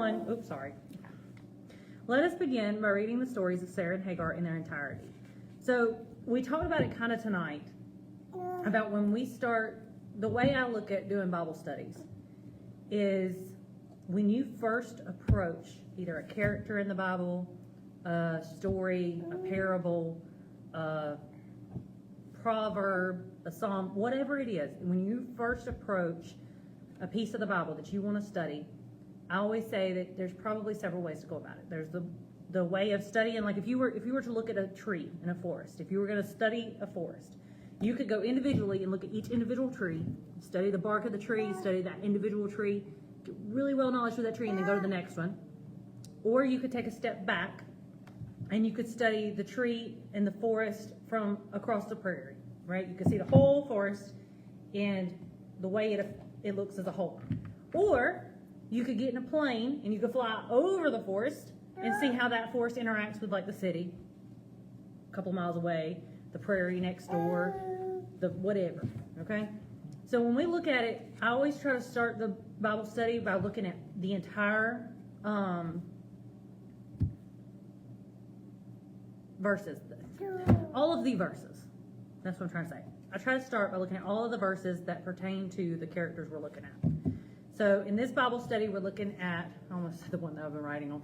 1, oops, sorry. Let us begin by reading the stories of Sarah and Hagar in their entirety. So we talked about it kind of tonight, about when we start, the way I look at doing Bible studies is when you first approach either a character in the Bible, a story, a parable, a proverb, a psalm, whatever it is, when you first approach a piece of the Bible that you want to study, I always say that there's probably several ways to go about it. There's the way of studying, like if you were to look at a tree in a forest, if you were going to study a forest, you could go individually and look at each individual tree, study the bark of the tree, study that individual tree, get really well knowledge of that tree, and then go to the next one. Or you could take a step back and you could study the tree and the forest from across the prairie, right? You could see the whole forest and the way it looks as a whole. Or you could get in a plane and you could fly over the forest and see how that forest interacts with like the city a couple miles away, the prairie next door, the whatever, okay? So when we look at it, I always try to start the Bible study by looking at the entire verses, all of the verses. That's what I'm trying to say. I try to start by looking at all of the verses that pertain to the characters we're looking at. So in this Bible study, we're looking at, I almost said the one that I've been writing on.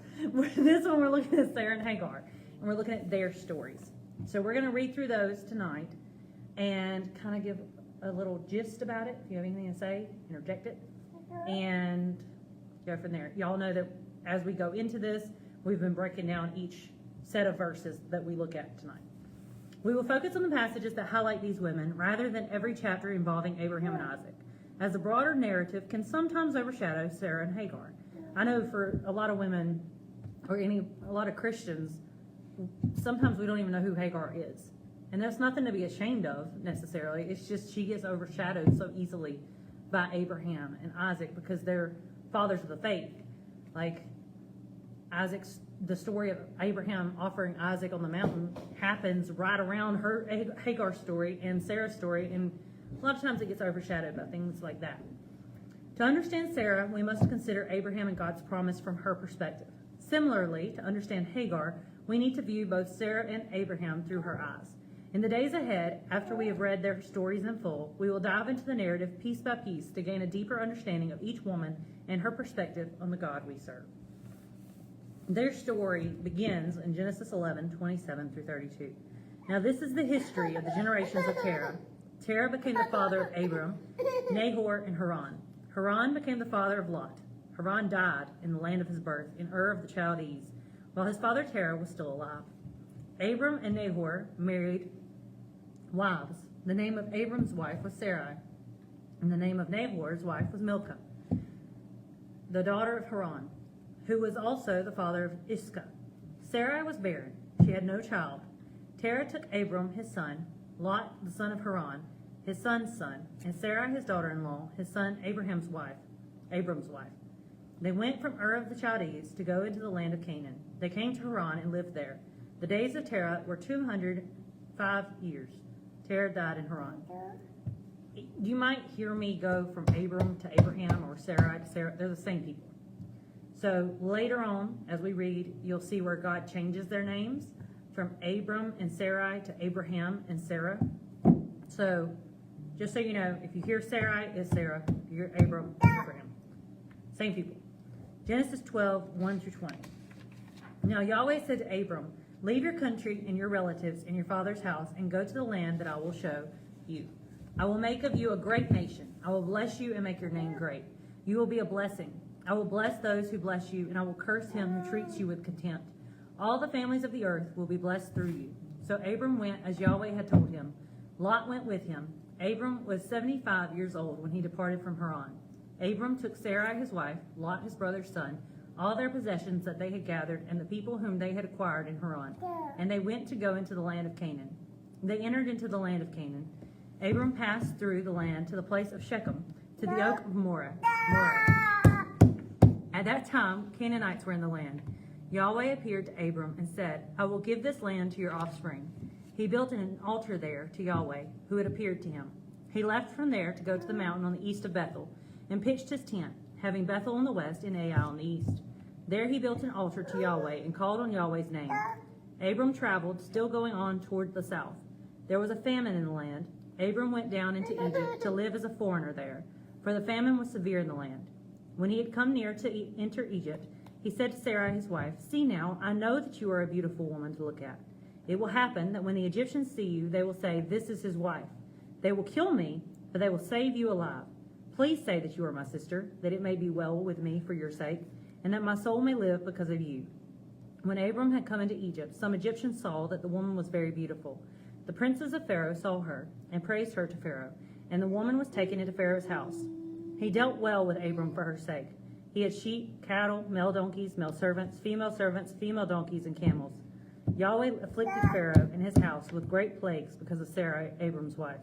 This one, we're looking at Sarah and Hagar, and we're looking at their stories. So we're going to read through those tonight and kind of give a little gist about it. If you have anything to say, interject it, and go from there. Y'all know that as we go into this, we've been breaking down each set of verses that we look at tonight. We will focus on the passages that highlight these women rather than every chapter involving Abraham and Isaac, as the broader narrative can sometimes overshadow Sarah and Hagar. I know for a lot of women, or a lot of Christians, sometimes we don't even know who Hagar is. And that's nothing to be ashamed of, necessarily. It's just she gets overshadowed so easily by Abraham and Isaac because they're fathers of the faith. Like, the story of Abraham offering Isaac on the mountain happens right around Hagar's story and Sarah's story, and a lot of times it gets overshadowed by things like that. To understand Sarah, we must consider Abraham and God's promise from her perspective. Similarly, to understand Hagar, we need to view both Sarah and Abraham through her eyes. In the days ahead, after we have read their stories in full, we will dive into the narrative piece by piece to gain a deeper understanding of each woman and her perspective on the God we serve. Their story begins in Genesis 11:27 through 32. Now this is the history of the generations of Terah. Terah became the father of Abram, Nahor, and Haran. Haran became the father of Lot. Haran died in the land of his birth, in Ur of the Chaldees, while his father Terah was still alive. Abram and Nahor married wives. The name of Abram's wife was Sarai, and the name of Nahor's wife was Milcah, the daughter of Haran, who was also the father of Iscah. Sarai was barren. She had no child. Terah took Abram, his son, Lot, the son of Haran, his son's son, and Sarai, his daughter-in-law, his son Abram's wife. They went from Ur of the Chaldees to go into the land of Canaan. They came to Haran and lived there. The days of Terah were 205 years. Terah died in Haran. You might hear me go from Abram to Abraham or Sarai to Sarah. They're the same people. So later on, as we read, you'll see where God changes their names from Abram and Sarai to Abraham and Sarah. So just so you know, if you hear Sarai, it's Sarah. If you hear Abram, it's Abraham. Same people. Genesis 12:1 through 20. Now Yahweh said to Abram, "Leave your country and your relatives and your father's house and go to the land that I will show you. I will make of you a great nation. I will bless you and make your name great. You will be a blessing. I will bless those who bless you, and I will curse him who treats you with contempt. All the families of the earth will be blessed through you." So Abram went as Yahweh had told him. Lot went with him. Abram was 75 years old when he departed from Haran. Abram took Sarai his wife, Lot his brother's son, all their possessions that they had gathered, and the people whom they had acquired in Haran, and they went to go into the land of Canaan. They entered into the land of Canaan. Abram passed through the land to the place of Shechem, to the oak of Moreh. At that time, Canaanites were in the land. Yahweh appeared to Abram and said, "I will give this land to your offspring." He built an altar there to Yahweh, who had appeared to him. He left from there to go to the mountain on the east of Bethel, and pitched his tent, having Bethel on the west and Ai on the east. There he built an altar to Yahweh and called on Yahweh's name. Abram traveled, still going on toward the south. There was a famine in the land. Abram went down into Egypt to live as a foreigner there, for the famine was severe in the land. When he had come near to enter Egypt, he said to Sarai his wife, "See now, I know that you are a beautiful woman to look at. It will happen that when the Egyptians see you, they will say, 'This is his wife.' They will kill me, but they will save you alive. Please say that you are my sister, that it may be well with me for your sake, and that my soul may live because of you." When Abram had come into Egypt, some Egyptians saw that the woman was very beautiful. The princes of Pharaoh saw her and praised her to Pharaoh, and the woman was taken into Pharaoh's house. He dealt well with Abram for her sake. He had sheep, cattle, male donkeys, male servants, female donkeys, and camels. Yahweh afflicted Pharaoh and his house with great plagues because of Sarai, Abram's wife.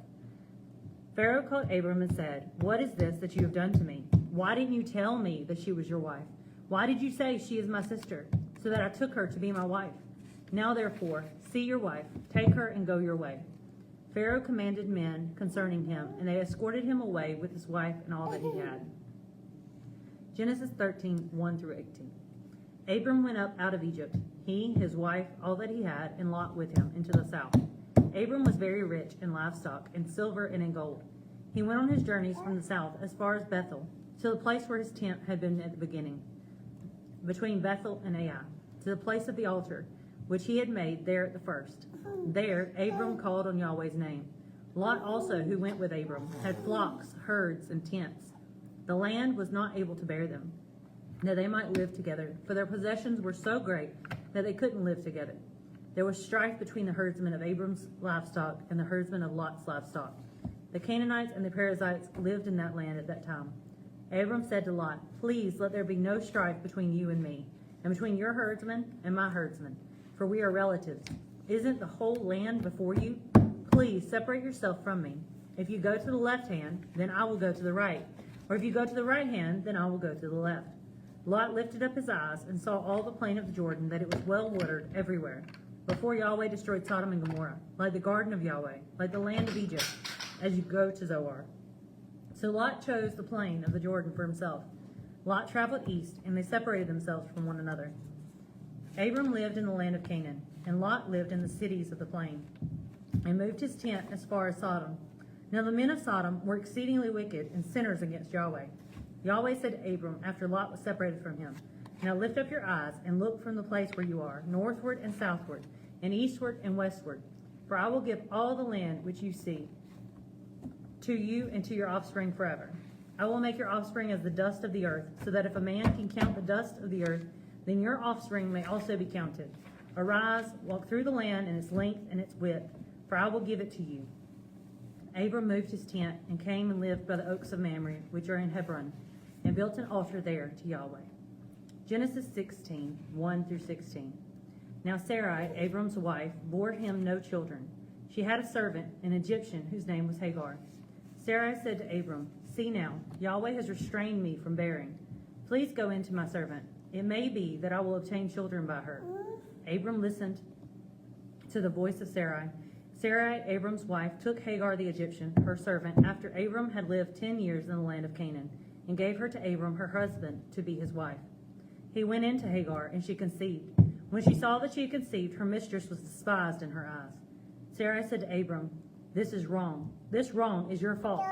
Pharaoh called Abram and said, "What is this that you have done to me? Why didn't you tell me that she was your wife? Why did you say she is my sister, so that I took her to be my wife? Now therefore, see your wife, take her and go your way." Pharaoh commanded men concerning him, and they escorted him away with his wife and all that he had. Genesis 13, 1 through 18. Abram went up out of Egypt, he, his wife, all that he had, and Lot with him, into the south. Abram was very rich in livestock, in silver, and in gold. He went on his journeys from the south as far as Bethel, to the place where his tent had been at the beginning, between Bethel and Ai, to the place of the altar, which he had made there at the first. There Abram called on Yahweh's name. Lot also, who went with Abram, had flocks, herds, and tents. The land was not able to bear them, that they might live together, for their possessions were so great that they couldn't live together. There was strife between the herdsmen of Abram's livestock and the herdsmen of Lot's livestock. The Canaanites and the Perizzites lived in that land at that time. Abram said to Lot, "Please let there be no strife between you and me, and between your herdsmen and my herdsmen, for we are relatives. Isn't the whole land before you? Please separate yourself from me. If you go to the left hand, then I will go to the right. Or if you go to the right hand, then I will go to the left." Lot lifted up his eyes and saw all the plain of the Jordan, that it was well watered everywhere, before Yahweh destroyed Sodom and Gomorrah, like the garden of Yahweh, like the land of Egypt, as you go to Zoar. So Lot chose the plain of the Jordan for himself. Lot traveled east, and they separated themselves from one another. Abram lived in the land of Canaan, and Lot lived in the cities of the plain, and moved his tent as far as Sodom. Now the men of Sodom were exceedingly wicked and sinners against Yahweh. Yahweh said to Abram, after Lot was separated from him, "Now lift up your eyes and look from the place where you are, northward and southward, and eastward and westward. For I will give all the land which you see to you and to your offspring forever. I will make your offspring as the dust of the earth, so that if a man can count the dust of the earth, then your offspring may also be counted. Arise, walk through the land in its length and its width, for I will give it to you." Abram moved his tent and came and lived by the oaks of Mamre, which are in Hebron, and built an altar there to Yahweh. Genesis 16, 1 through 16. Now Sarai, Abram's wife, bore him no children. She had a servant, an Egyptian, whose name was Hagar. Sarai said to Abram, "See now, Yahweh has restrained me from bearing. Please go in to my servant. It may be that I will obtain children by her." Abram listened to the voice of Sarai. Sarai, Abram's wife, took Hagar the Egyptian, her servant, after Abram had lived 10 years in the land of Canaan, and gave her to Abram, her husband, to be his wife. He went in to Hagar, and she conceived. When she saw that she had conceived, her mistress was despised in her eyes. Sarai said to Abram, "This is wrong. This wrong is your fault.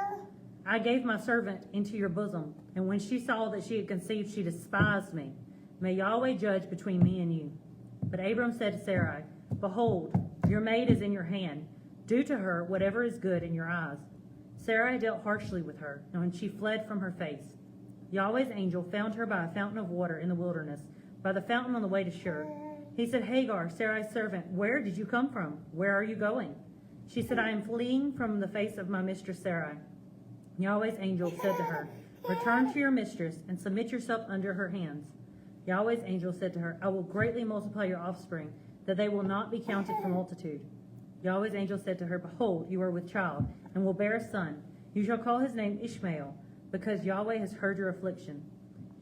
I gave my servant into your bosom, and when she saw that she had conceived, she despised me. May Yahweh judge between me and you." But Abram said to Sarai, "Behold, your maid is in your hand. Do to her whatever is good in your eyes." Sarai dealt harshly with her, and she fled from her face. Yahweh's angel found her by a fountain of water in the wilderness, by the fountain on the way to Shur. He said, "Hagar, Sarai's servant, where did you come from? Where are you going?" She said, "I am fleeing from the face of my mistress Sarai." Yahweh's angel said to her, "Return to your mistress and submit yourself under her hands." Yahweh's angel said to her, "I will greatly multiply your offspring, that they will not be counted for multitude." Yahweh's angel said to her, "Behold, you are with child, and will bear a son. You shall call his name Ishmael, because Yahweh has heard your affliction.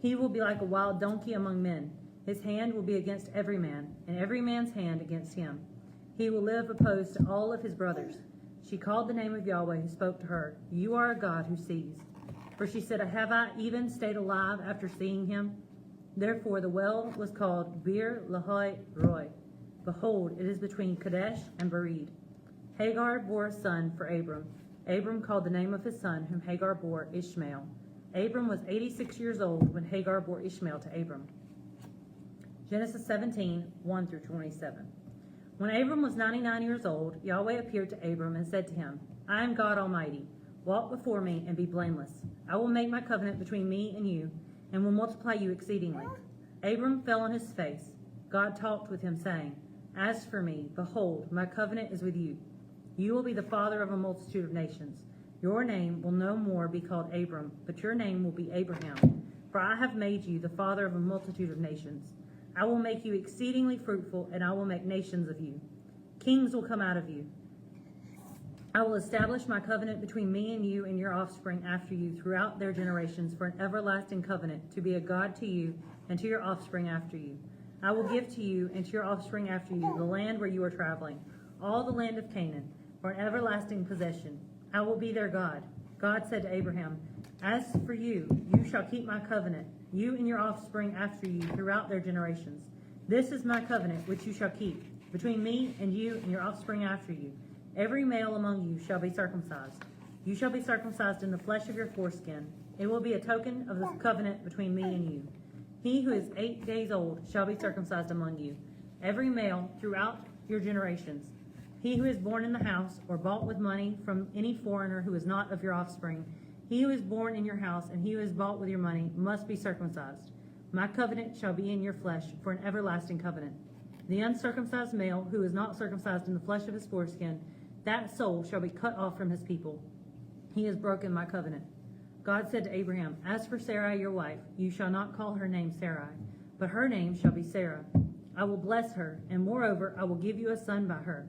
He will be like a wild donkey among men. His hand will be against every man, and every man's hand against him. He will live opposed to all of his brothers." She called the name of Yahweh who spoke to her, "You are a God who sees." For she said, "Have I even stayed alive after seeing him?" Therefore the well was called Bir Lahai Roi. Behold, it is between Kadesh and Bered. Hagar bore a son for Abram. Abram called the name of his son, whom Hagar bore, Ishmael. Abram was 86 years old when Hagar bore Ishmael to Abram. Genesis 17, 1 through 27. When Abram was 99 years old, Yahweh appeared to Abram and said to him, I am God Almighty. Walk before me and be blameless. I will make my covenant between me and you, and will multiply you exceedingly. Abram fell on his face. God talked with him, saying, As for me, behold, my covenant is with you. You will be the father of a multitude of nations. Your name will no more be called Abram, but your name will be Abraham. For I have made you the father of a multitude of nations. I will make you exceedingly fruitful, and I will make nations of you. Kings will come out of you. I will establish my covenant between me and you and your offspring after you throughout their generations for an everlasting covenant, to be a God to you and to your offspring after you. I will give to you and to your offspring after you the land where you are traveling, all the land of Canaan, for an everlasting possession. I will be their God. God said to Abraham, As for you, you shall keep my covenant, you and your offspring after you throughout their generations. This is my covenant which you shall keep, between me and you and your offspring after you. Every male among you shall be circumcised. You shall be circumcised in the flesh of your foreskin. It will be a token of the covenant between me and you. He who is 8 days old shall be circumcised among you, every male throughout your generations. He who is born in the house or bought with money from any foreigner who is not of your offspring, he who is born in your house and he who is bought with your money must be circumcised. My covenant shall be in your flesh for an everlasting covenant. The uncircumcised male who is not circumcised in the flesh of his foreskin, that soul shall be cut off from his people. He has broken my covenant. God said to Abraham, As for Sarai your wife, you shall not call her name Sarai, but her name shall be Sarah. I will bless her, and moreover I will give you a son by her.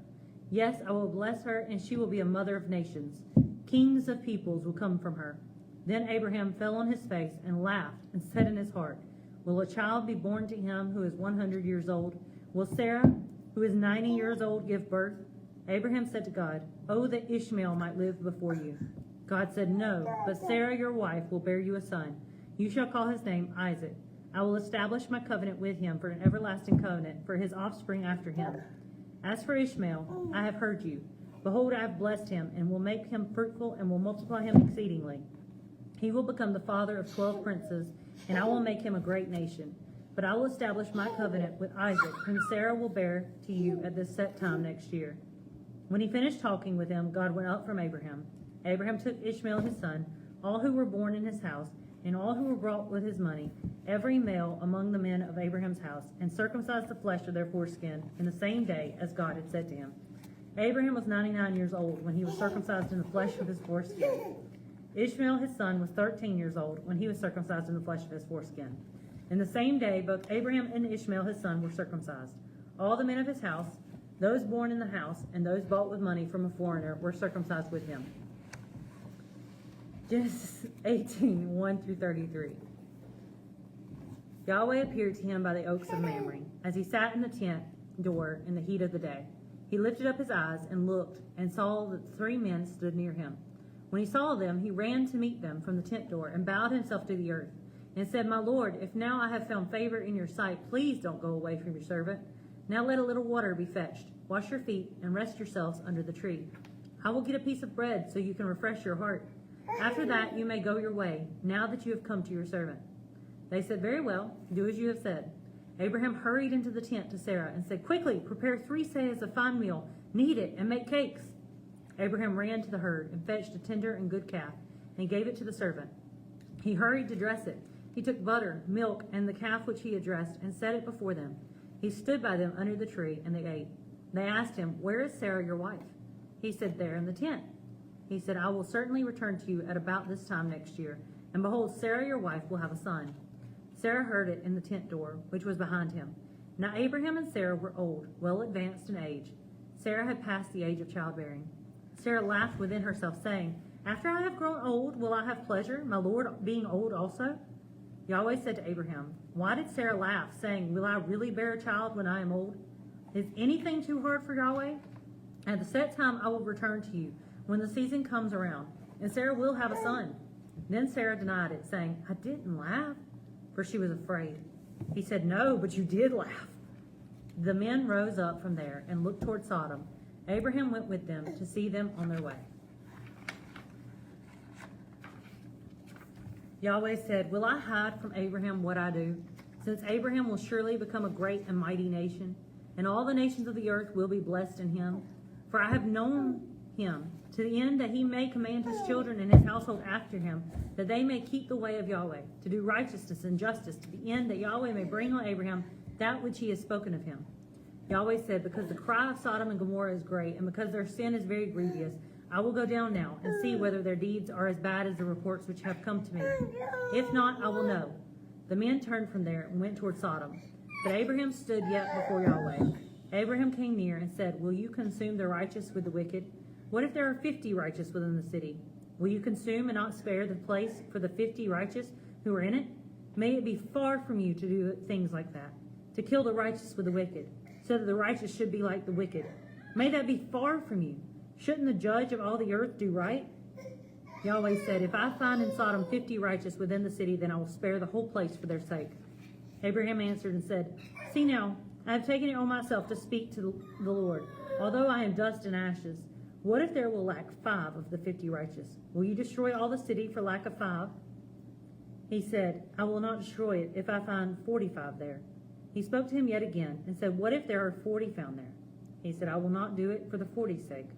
Yes, I will bless her, and she will be a mother of nations. Kings of peoples will come from her. Then Abraham fell on his face and laughed and said in his heart, Will a child be born to him who is 100 years old? Will Sarah, who is 90 years old, give birth? Abraham said to God, Oh, that Ishmael might live before you. God said, No, but Sarah your wife will bear you a son. You shall call his name Isaac. I will establish my covenant with him for an everlasting covenant for his offspring after him. As for Ishmael, I have heard you. Behold, I have blessed him, and will make him fruitful, and will multiply him exceedingly. He will become the father of 12 princes, and I will make him a great nation. But I will establish my covenant with Isaac, whom Sarah will bear to you at this set time next year. When he finished talking with him, God went up from Abraham. Abraham took Ishmael his son, all who were born in his house, and all who were brought with his money, every male among the men of Abraham's house, and circumcised the flesh of their foreskin in the same day as God had said to him. Abraham was 99 years old when he was circumcised in the flesh of his foreskin. Ishmael his son was 13 years old when he was circumcised in the flesh of his foreskin. In the same day both Abraham and Ishmael his son were circumcised. All the men of his house, those born in the house, and those bought with money from a foreigner, were circumcised with him. Genesis 18, 1 through 33. Yahweh appeared to him by the oaks of Mamre, as he sat in the tent door in the heat of the day. He lifted up his eyes and looked, and saw that 3 men stood near him. When he saw them, he ran to meet them from the tent door, and bowed himself to the earth, and said, My Lord, if now I have found favor in your sight, please don't go away from your servant. Now let a little water be fetched. Wash your feet, and rest yourselves under the tree. I will get a piece of bread, so you can refresh your heart. After that you may go your way, now that you have come to your servant. They said, Very well, do as you have said. Abraham hurried into the tent to Sarah and said, Quickly, prepare 3 seahs of fine meal, knead it, and make cakes. Abraham ran to the herd and fetched a tender and good calf, and gave it to the servant. He hurried to dress it. He took butter, milk, and the calf which he had dressed, and set it before them. He stood by them under the tree, and they ate. They asked him, Where is Sarah your wife? He said, There in the tent. He said, I will certainly return to you at about this time next year, and behold, Sarah your wife will have a son. Sarah heard it in the tent door, which was behind him. Now Abraham and Sarah were old, well advanced in age. Sarah had passed the age of childbearing. Sarah laughed within herself, saying, After I have grown old, will I have pleasure, my Lord being old also? Yahweh said to Abraham, Why did Sarah laugh, saying, Will I really bear a child when I am old? Is anything too hard for Yahweh? At the set time I will return to you, when the season comes around, and Sarah will have a son. Then Sarah denied it, saying, I didn't laugh, for she was afraid. He said, "No, but you did laugh." The men rose up from there and looked toward Sodom. Abraham went with them to see them on their way. Yahweh said, "Will I hide from Abraham what I do? Since Abraham will surely become a great and mighty nation, and all the nations of the earth will be blessed in him. For I have known him, to the end that he may command his children and his household after him, that they may keep the way of Yahweh, to do righteousness and justice, to the end that Yahweh may bring on Abraham that which he has spoken of him." Yahweh said, "Because the cry of Sodom and Gomorrah is great, and because their sin is very grievous, I will go down now and see whether their deeds are as bad as the reports which have come to me. If not, I will know." The men turned from there and went toward Sodom. But Abraham stood yet before Yahweh. Abraham came near and said, "Will you consume the righteous with the wicked? What if there are 50 righteous within the city? Will you consume and not spare the place for the 50 righteous who are in it? May it be far from you to do things like that, to kill the righteous with the wicked, so that the righteous should be like the wicked. May that be far from you. Shouldn't the judge of all the earth do right?" Yahweh said, "If I find in Sodom 50 righteous within the city, then I will spare the whole place for their sake." Abraham answered and said, "See now, I have taken it on myself to speak to the Lord, although I am dust and ashes. What if there will lack 5 of the 50 righteous? Will you destroy all the city for lack of 5? He said, "I will not destroy it if I find 45 there." He spoke to him yet again and said, "What if there are 40 found there?" He said, "I will not do it for the 40's sake."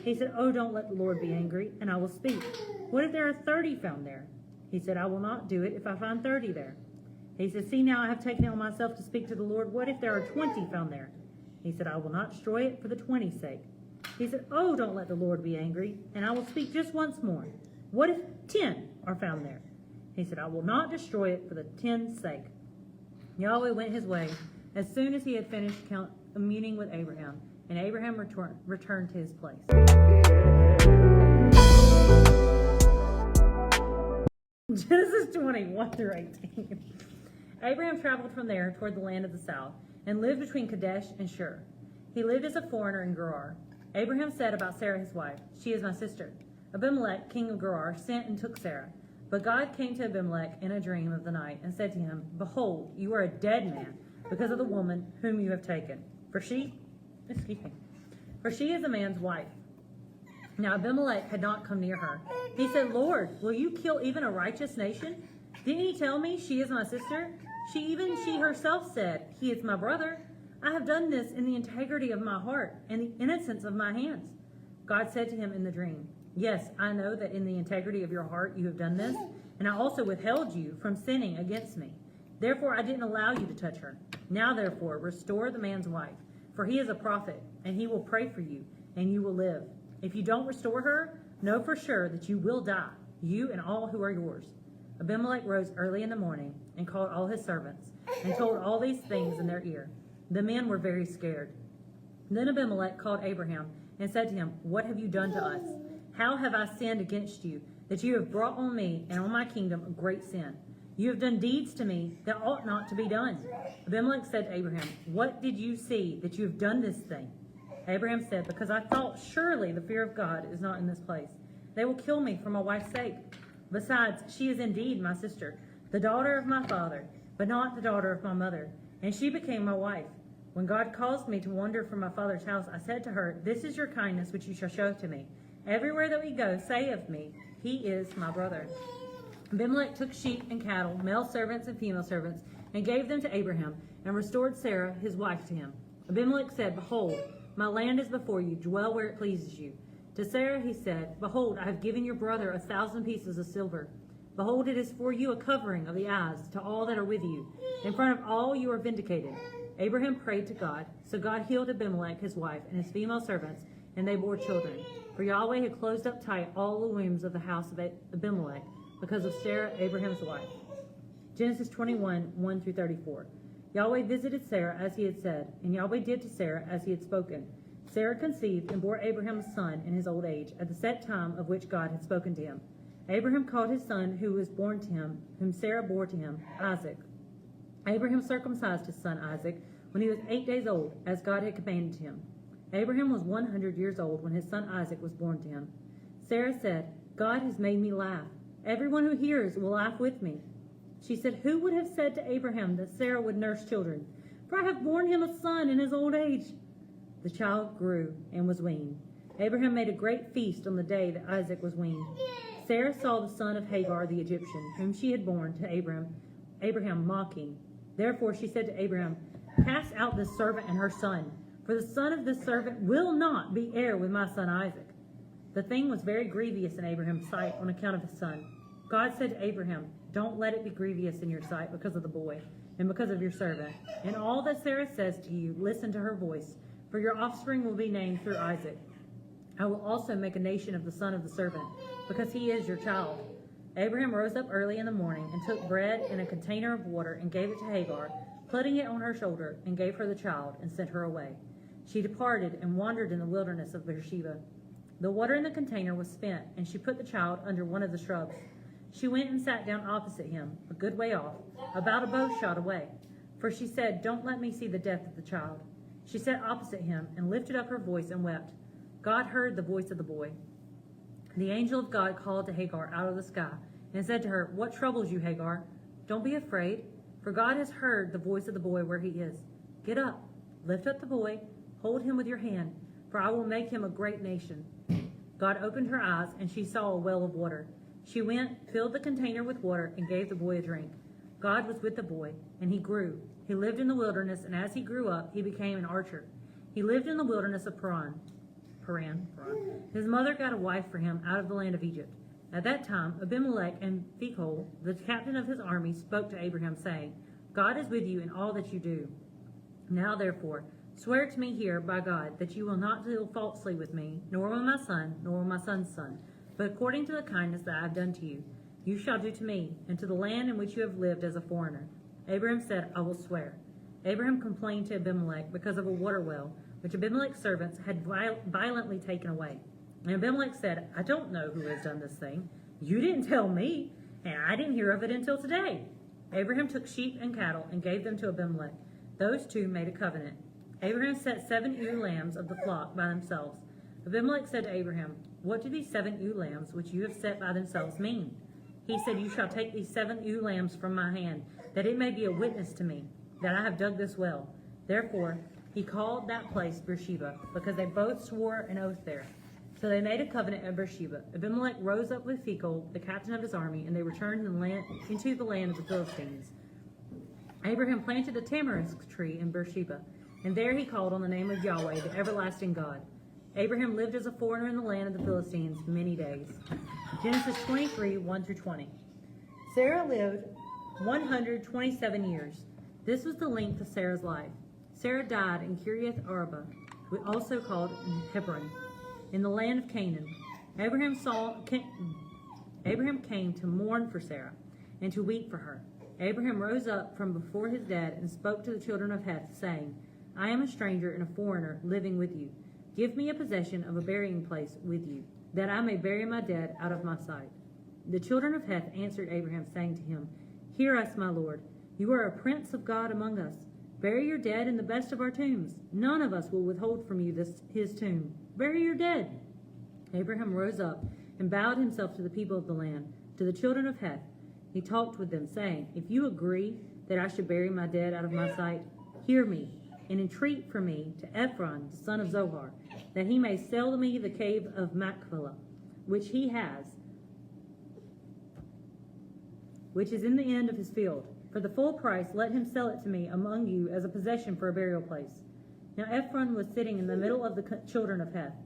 He said, "Oh, don't let the Lord be angry, and I will speak. What if there are 30 found there?" He said, "I will not do it if I find 30 there." He said, "See now, I have taken it on myself to speak to the Lord. What if there are 20 found there?" He said, "I will not destroy it for the 20's sake." He said, "Oh, don't let the Lord be angry, and I will speak just once more. What if 10 are found there?" He said, "I will not destroy it for the 10's sake." Yahweh went his way as soon as he had finished communing with Abraham, and Abraham returned to his place. Genesis 21 through 18. Abraham traveled from there toward the land of the south, and lived between Kadesh and Shur. He lived as a foreigner in Gerar. Abraham said about Sarah his wife, "She is my sister." Abimelech, king of Gerar, sent and took Sarah. But God came to Abimelech in a dream of the night, and said to him, "Behold, you are a dead man, because of the woman whom you have taken. For she is a man's wife." Now Abimelech had not come near her. He said, "Lord, will you kill even a righteous nation? Didn't he tell me she is my sister? She herself said, 'He is my brother.' I have done this in the integrity of my heart and the innocence of my hands." God said to him in the dream, "Yes, I know that in the integrity of your heart you have done this, and I also withheld you from sinning against me. Therefore I didn't allow you to touch her. Now therefore restore the man's wife, for he is a prophet, and he will pray for you, and you will live. If you don't restore her, know for sure that you will die, you and all who are yours." Abimelech rose early in the morning and called all his servants, and told all these things in their ear. The men were very scared. Then Abimelech called Abraham and said to him, "What have you done to us? How have I sinned against you, that you have brought on me and on my kingdom a great sin? You have done deeds to me that ought not to be done." Abimelech said to Abraham, "What did you see that you have done this thing?" Abraham said, "Because I thought, surely the fear of God is not in this place. They will kill me for my wife's sake. Besides, she is indeed my sister, the daughter of my father, but not the daughter of my mother, and she became my wife. When God caused me to wander from my father's house, I said to her, 'This is your kindness which you shall show to me. Everywhere that we go, say of me, he is my brother.'" Abimelech took sheep and cattle, male servants and female servants, and gave them to Abraham, and restored Sarah his wife to him. Abimelech said, "Behold, my land is before you, dwell where it pleases you." To Sarah he said, "Behold, I have given your brother 1,000 pieces of silver. Behold, it is for you a covering of the eyes to all that are with you. In front of all you are vindicated." Abraham prayed to God, so God healed Abimelech his wife and his female servants, and they bore children. For Yahweh had closed up tight all the wombs of the house of Abimelech, because of Sarah, Abraham's wife. Genesis 21, 1 through 34. Yahweh visited Sarah as he had said, and Yahweh did to Sarah as he had spoken. Sarah conceived and bore Abraham a son in his old age, at the set time of which God had spoken to him. Abraham called his son who was born to him, whom Sarah bore to him, Isaac. Abraham circumcised his son Isaac when he was 8 days old, as God had commanded him. Abraham was 100 years old when his son Isaac was born to him. Sarah said, "God has made me laugh. Everyone who hears will laugh with me." She said, "Who would have said to Abraham that Sarah would nurse children? For I have borne him a son in his old age." The child grew and was weaned. Abraham made a great feast on the day that Isaac was weaned. Sarah saw the son of Hagar the Egyptian, whom she had borne to Abraham mocking. Therefore she said to Abraham, "Cast out this servant and her son, for the son of this servant will not be heir with my son Isaac." The thing was very grievous in Abraham's sight on account of his son. God said to Abraham, "Don't let it be grievous in your sight because of the boy and because of your servant. In all that Sarah says to you, listen to her voice, for your offspring will be named through Isaac. I will also make a nation of the son of the servant, because he is your child." Abraham rose up early in the morning and took bread and a container of water and gave it to Hagar, putting it on her shoulder, and gave her the child and sent her away. She departed and wandered in the wilderness of Beersheba. The water in the container was spent, and she put the child under one of the shrubs. She went and sat down opposite him, a good way off, about a bow shot away. For she said, "Don't let me see the death of the child." She sat opposite him and lifted up her voice and wept. God heard the voice of the boy. The angel of God called to Hagar out of the sky and said to her, "What troubles you, Hagar? Don't be afraid, for God has heard the voice of the boy where he is. Get up, lift up the boy, hold him with your hand, for I will make him a great nation." God opened her eyes, and she saw a well of water. She went, filled the container with water, and gave the boy a drink. God was with the boy, and he grew. He lived in the wilderness, and as he grew up, he became an archer. He lived in the wilderness of Paran. His mother got a wife for him out of the land of Egypt. At that time, Abimelech and Phicol, the captain of his army, spoke to Abraham, saying, "God is with you in all that you do. Now, therefore, swear to me here by God that you will not deal falsely with me, nor with my son, nor with my son's son, but according to the kindness that I have done to you, you shall do to me, and to the land in which you have lived as a foreigner." Abraham said, "I will swear." Abraham complained to Abimelech because of a water well, which Abimelech's servants had violently taken away. And Abimelech said, "I don't know who has done this thing. You didn't tell me, and I didn't hear of it until today." Abraham took sheep and cattle and gave them to Abimelech. Those two made a covenant. Abraham set 7 ewe lambs of the flock by themselves. Abimelech said to Abraham, "What do these 7 ewe lambs which you have set by themselves mean?" He said, "You shall take these 7 ewe lambs from my hand, that it may be a witness to me, that I have dug this well." Therefore he called that place Beersheba, because they both swore an oath there. So they made a covenant at Beersheba. Abimelech rose up with Phicol, the captain of his army, and they returned into the land of the Philistines. Abraham planted a tamarisk tree in Beersheba, and there he called on the name of Yahweh, the everlasting God. Abraham lived as a foreigner in the land of the Philistines many days. Genesis 23, 1-20. Sarah lived 127 years. This was the length of Sarah's life. Sarah died in Kiriath Arba, also called Hebron, in the land of Canaan. Abraham came to mourn for Sarah and to weep for her. Abraham rose up from before his dead and spoke to the children of Heth, saying, "I am a stranger and a foreigner living with you. Give me a possession of a burying place with you, that I may bury my dead out of my sight." The children of Heth answered Abraham, saying to him, "Hear us, my lord. You are a prince of God among us. Bury your dead in the best of our tombs. None of us will withhold from you his tomb. Bury your dead." Abraham rose up and bowed himself to the people of the land, to the children of Heth. He talked with them, saying, "If you agree that I should bury my dead out of my sight, hear me, and entreat for me to Ephron, the son of Zohar, that he may sell to me the cave of Machpelah, which he has, which is in the end of his field. For the full price, let him sell it to me among you as a possession for a burial place." Now Ephron was sitting in the middle of the children of Heth.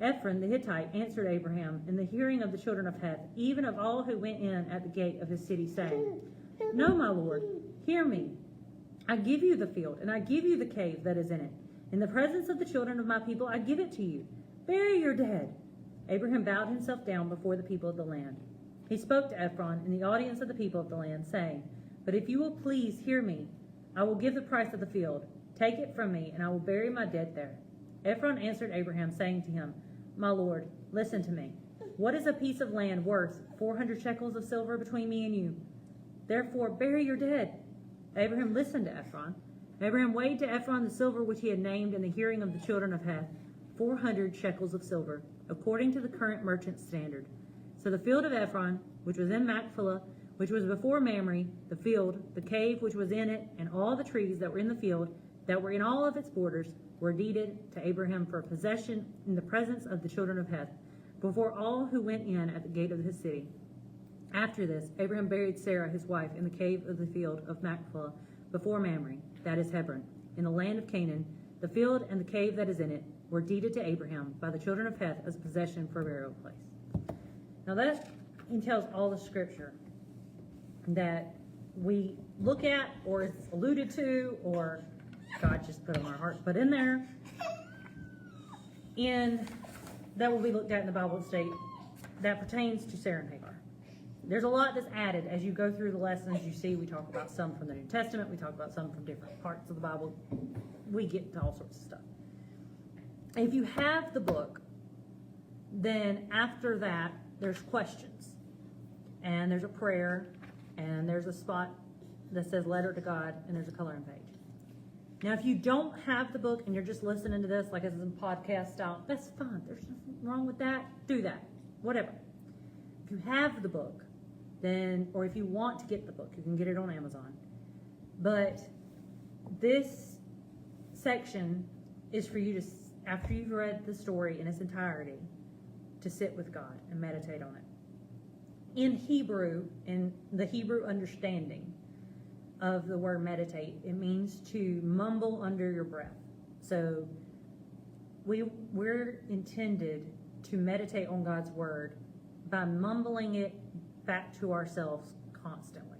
Ephron the Hittite answered Abraham in the hearing of the children of Heth, even of all who went in at the gate of his city, saying, "No, my lord, hear me. I give you the field, and I give you the cave that is in it. In the presence of the children of my people, I give it to you. Bury your dead." Abraham bowed himself down before the people of the land. He spoke to Ephron in the audience of the people of the land, saying, "But if you will please hear me, I will give the price of the field. Take it from me, and I will bury my dead there." Ephron answered Abraham, saying to him, "My lord, listen to me. What is a piece of land worth 400 shekels of silver between me and you? Therefore bury your dead." Abraham listened to Ephron. Abraham weighed to Ephron the silver which he had named in the hearing of the children of Heth, 400 shekels of silver, according to the current merchant standard. So the field of Ephron, which was in Machpelah, which was before Mamre, the field, the cave which was in it, and all the trees that were in the field, that were in all of its borders, were deeded to Abraham for possession in the presence of the children of Heth, before all who went in at the gate of his city. After this, Abraham buried Sarah his wife in the cave of the field of Machpelah, before Mamre, that is Hebron, in the land of Canaan. The field and the cave that is in it were deeded to Abraham by the children of Heth as a possession for a burial place. Now that entails all the scripture that we look at, or is alluded to, or God just put on our hearts, put in there, and that will be looked at in the Bible study that pertains to Sarah and Hagar. There's a lot that's added as you go through the lessons. You see, we talk about some from the New Testament, we talk about some from different parts of the Bible. We get to all sorts of stuff. If you have the book, then after that, there's questions, and there's a prayer, and there's a spot that says letter to God, and there's a coloring page. Now, if you don't have the book and you're just listening to this like it's in podcast style, that's fine. There's nothing wrong with that. Do that. Whatever. If you have the book, then, or if you want to get the book, you can get it on Amazon. But this section is for you to, after you've read the story in its entirety, to sit with God and meditate on it. In Hebrew, in the Hebrew understanding of the word meditate, it means to mumble under your breath. So we're intended to meditate on God's word by mumbling it back to ourselves constantly.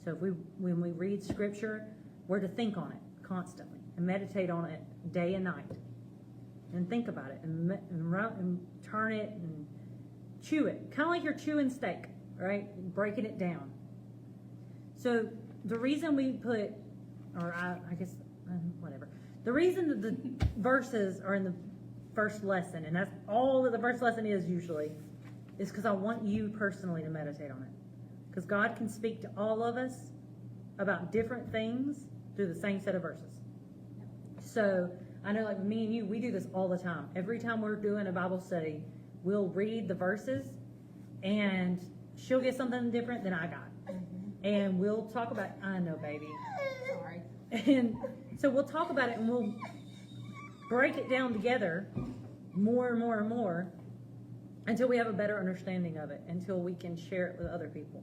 So when we read scripture, we're to think on it constantly and meditate on it day and night, and think about it and turn it and chew it, kind of like you're chewing steak, right? Breaking it down. So the reason we put, or I guess, whatever. The reason that the verses are in the first lesson, and that's all that the first lesson is usually, is because I want you personally to meditate on it. Because God can speak to all of us about different things through the same set of verses. So I know, like me and you, we do this all the time. Every time we're doing a Bible study, we'll read the verses, and she'll get something different than I got. And we'll talk about, I know, baby. Sorry. And so we'll talk about it, and we'll break it down together more and more and more until we have a better understanding of it, until we can share it with other people.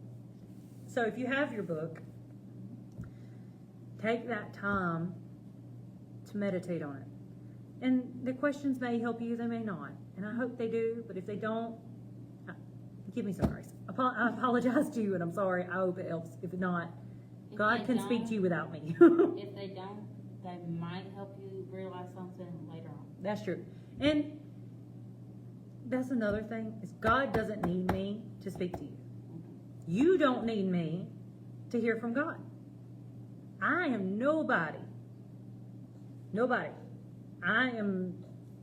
So if you have your book, take that time to meditate on it. And the questions may help you, they may not. And I hope they do, but if they don't, give me some grace. I apologize to you, and I'm sorry. I hope it helps. If not, God can speak to you without me. If they don't, they might help you realize something later on. That's true. And that's another thing, is God doesn't need me to speak to you. You don't need me to hear from God. I am nobody. Nobody. I am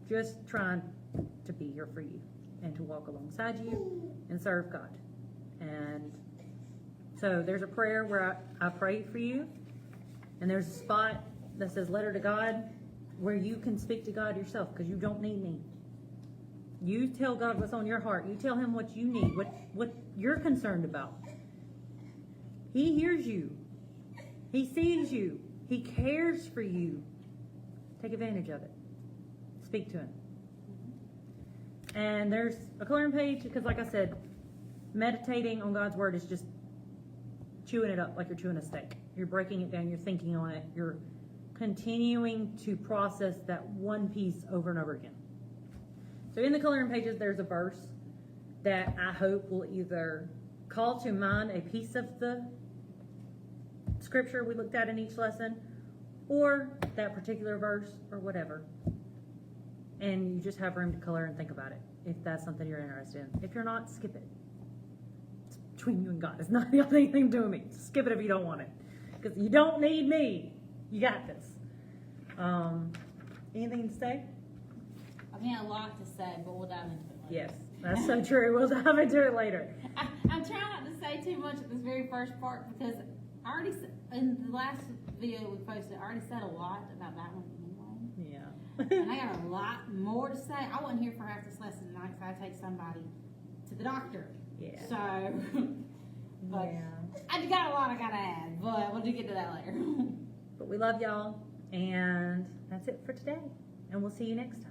just trying to be here for you and to walk alongside you and serve God. And so there's a prayer where I pray for you, and there's a spot that says letter to God where you can speak to God yourself, because you don't need me. You tell God what's on your heart. You tell him what you need, what you're concerned about. He hears you. He sees you. He cares for you. Take advantage of it. Speak to him. And there's a coloring page, because like I said, meditating on God's word is just chewing it up like you're chewing a steak. You're breaking it down. You're thinking on it. You're continuing to process that one piece over and over again. So in the coloring pages, there's a verse that I hope will either call to mind a piece of the scripture we looked at in each lesson, or that particular verse, or whatever. And you just have room to color and think about it, if that's something you're interested in. If you're not, skip it. It's between you and God. It's not the only thing to me. Skip it if you don't want it. Because you don't need me. You got this. Anything to say? I mean, a lot to say, but we'll dive into it later. Yes, that's so true. We'll dive into it later. I'm trying not to say too much at this very first part, because I already, in the last video we posted, I already said a lot about that one anyway. Yeah. And I got a lot more to say. I wasn't here for half this lesson tonight, because I take somebody to the doctor. Yeah. So, But Yeah. I got a lot I gotta add, but we'll get to that later. But we love y'all, and that's it for today. And we'll see you next time.